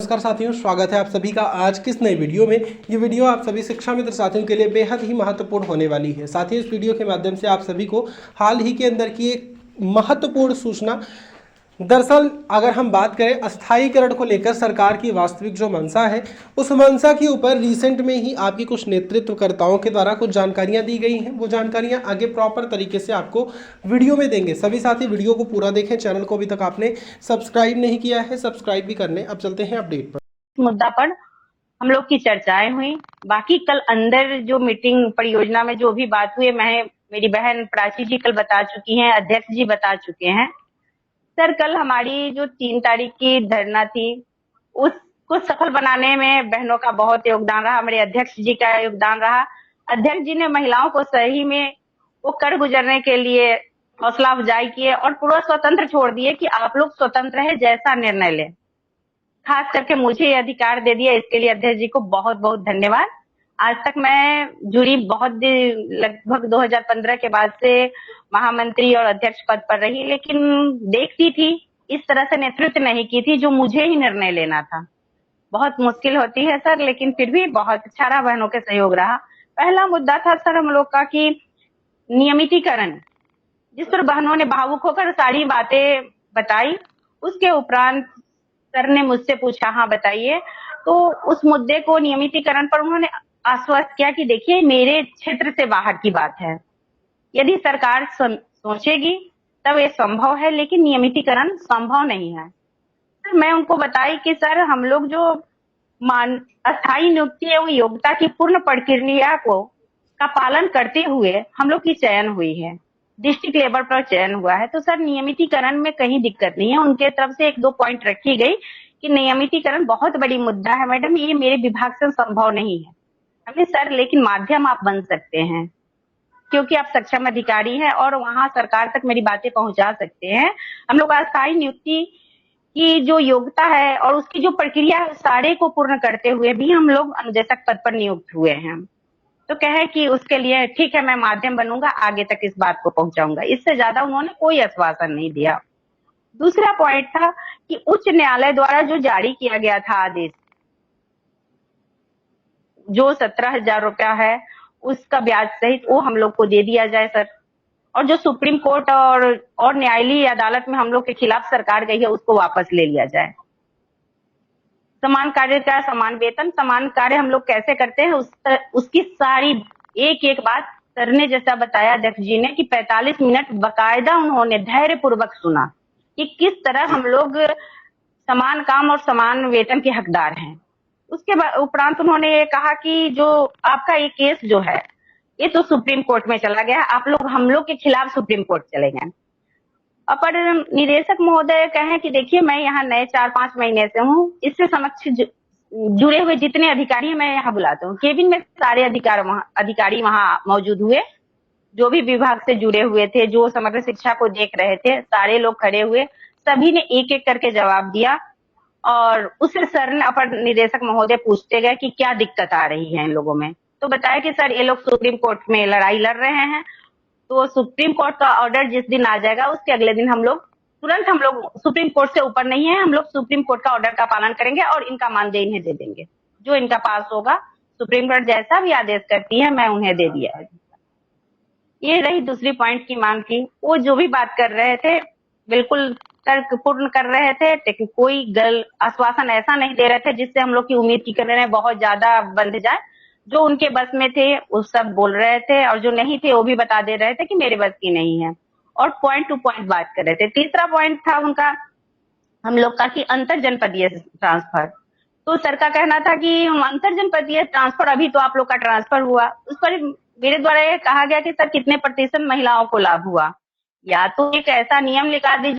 नमस्कार साथियों, स्वागत है आप सभी का आज किस नई वीडियो में। ये वीडियो आप सभी शिक्षा मित्र साथियों के लिए बेहद ही महत्वपूर्ण होने वाली है। साथियों, इस वीडियो के माध्यम से आप सभी को हाल ही के अंदर की एक महत्वपूर्ण सूचना, दरअसल अगर हम बात करें अस्थायीकरण को लेकर सरकार की वास्तविक जो मंशा है, उस मंशा के ऊपर रिसेंट में ही आपकी कुछ नेतृत्वकर्ताओं के द्वारा कुछ जानकारियां दी गई हैं। वो जानकारियां आगे प्रॉपर तरीके से आपको वीडियो में देंगे। सभी साथी वीडियो को पूरा देखें। चैनल को अभी तक आपने सब्सक्राइब नहीं किया है, सब्सक्राइब भी करने। अब चलते हैं अपडेट पर। मुद्दा पर हम लोग की चर्चाएं हुई। बाकी कल अंदर जो मीटिंग परियोजना में जो भी बात हुई, मेरी बहन प्राची जी कल बता चुकी हैं, अध्यक्ष जी बता चुके हैं। सर, कल हमारी जो 3 तारीख की धरना थी, उसको सफल बनाने में बहनों का बहुत योगदान रहा, हमारे अध्यक्ष जी का योगदान रहा। अध्यक्ष जी ने महिलाओं को सही में वो कर गुजरने के लिए हौसला अफजाई किए और पूरा स्वतंत्र छोड़ दिए कि आप लोग स्वतंत्र है, जैसा निर्णय लें। खास करके मुझे ये अधिकार दे दिया, इसके लिए अध्यक्ष जी को बहुत बहुत धन्यवाद। आज तक मैं जुड़ी लगभग 2015 के बाद से महामंत्री और अध्यक्ष पद पर रही, लेकिन देखती थी इस तरह से नेतृत्व नहीं की थी जो मुझे ही निर्णय लेना था। बहुत मुश्किल होती है सर, लेकिन फिर भी बहुत अच्छा रहा, बहनों के सहयोग रहा। पहला मुद्दा था सर हम लोग का कि नियमितीकरण, जिस पर बहनों ने भावुक होकर सारी बातें बताई। उसके उपरांत सर ने मुझसे पूछा, हाँ बताइए, तो उस मुद्दे को नियमितीकरण पर उन्होंने आश्वस्त किया कि देखिए मेरे क्षेत्र से बाहर की बात है, यदि सरकार सोचेगी तब ये संभव है, लेकिन नियमितीकरण संभव नहीं है। सर मैं उनको बताई कि सर हम लोग जो अस्थायी नियुक्ति एवं योग्यता की पूर्ण प्रक्रिया का पालन करते हुए हम लोग की चयन हुई है, डिस्ट्रिक्ट लेवल पर चयन हुआ है, तो सर नियमितीकरण में कहीं दिक्कत नहीं है। उनके तरफ से 1-2 पॉइंट रखी गई कि नियमितीकरण बहुत बड़ी मुद्दा है मैडम, ये मेरे विभाग से संभव नहीं है। हमने सर लेकिन माध्यम आप बन सकते हैं, क्योंकि आप सक्षम अधिकारी हैं और वहां सरकार तक मेरी बातें पहुंचा सकते हैं। हम लोग अस्थायी नियुक्ति की जो योग्यता है और उसकी जो प्रक्रिया है, सारे को पूर्ण करते हुए भी हम लोग अनुदेशक पद पर नियुक्त हुए हैं। तो कहे कि उसके लिए ठीक है, मैं माध्यम बनूंगा, आगे तक इस बात को पहुंचाऊंगा। इससे ज्यादा उन्होंने कोई आश्वासन नहीं दिया। दूसरा पॉइंट था कि उच्च न्यायालय द्वारा जो जारी किया गया था आदेश, जो 17,000 रुपया है उसका ब्याज सहित वो हम लोग को दे दिया जाए सर। और जो सुप्रीम कोर्ट और न्यायालयीय अदालत में हम लोग के खिलाफ सरकार गई है, उसको वापस ले लिया जाए। समान कार्य का समान वेतन, समान कार्य हम लोग कैसे करते हैं उसकी सारी एक एक बात सर ने जैसा बताया अध्यक्ष जी ने कि 45 मिनट बकायदा उन्होंने धैर्य पूर्वक सुना कि किस तरह हम लोग समान काम और समान वेतन के हकदार हैं। उसके उपरांत उन्होंने कहा कि जो आपका ये केस जो है ये तो सुप्रीम कोर्ट में चला गया, आप लोग हम लोग के खिलाफ सुप्रीम कोर्ट चले गए। अपर निदेशक महोदय कहें कि देखिए मैं यहाँ नए 4-5 महीने से हूँ, इससे समक्ष जुड़े हुए जितने अधिकारी हैं मैं यहाँ बुलाता हूँ। केबिन में सारे अधिकारी वहाँ मौजूद हुए, जो भी विभाग से जुड़े हुए थे, जो समग्र शिक्षा को देख रहे थे, सारे लोग खड़े हुए, सभी ने एक एक करके जवाब दिया। और उससे सर ने अपर निदेशक महोदय पूछते गए कि क्या दिक्कत आ रही है इन लोगों में, तो बताया कि सर ये लोग सुप्रीम कोर्ट में लड़ाई लड़ रहे हैं, तो सुप्रीम कोर्ट का ऑर्डर जिस दिन आ जाएगा उसके अगले दिन हम लोग सुप्रीम कोर्ट से ऊपर नहीं है, हम लोग सुप्रीम कोर्ट का ऑर्डर का पालन करेंगे और इनका मानदेय इन्हें दे देंगे। जो इनका पास होगा, सुप्रीम कोर्ट जैसा भी आदेश करती है मैं उन्हें दे दिया है। ये रही दूसरी पॉइंट की मांग की। वो जो भी बात कर रहे थे बिल्कुल तर्क पूर्ण कर रहे थे, लेकिन कोई आश्वासन ऐसा नहीं दे रहे थे जिससे हम लोग की उम्मीद की करने में बहुत ज्यादा बंध जाए। जो उनके बस में थे वो सब बोल रहे थे और जो नहीं थे वो भी बता दे रहे थे कि मेरे बस की नहीं है, और पॉइंट टू पॉइंट बात कर रहे थे। तीसरा पॉइंट था उनका हम लोग का कि अंतर जनपदीय ट्रांसफर। तो सर का कहना था कि अंतर जनपदीय ट्रांसफर अभी तो आप लोग का ट्रांसफर हुआ, उस पर मेरे द्वारा ये कहा गया कि सर कितने % महिलाओं को लाभ हुआ, या तो एक ऐसा नियम निकाल दीजिए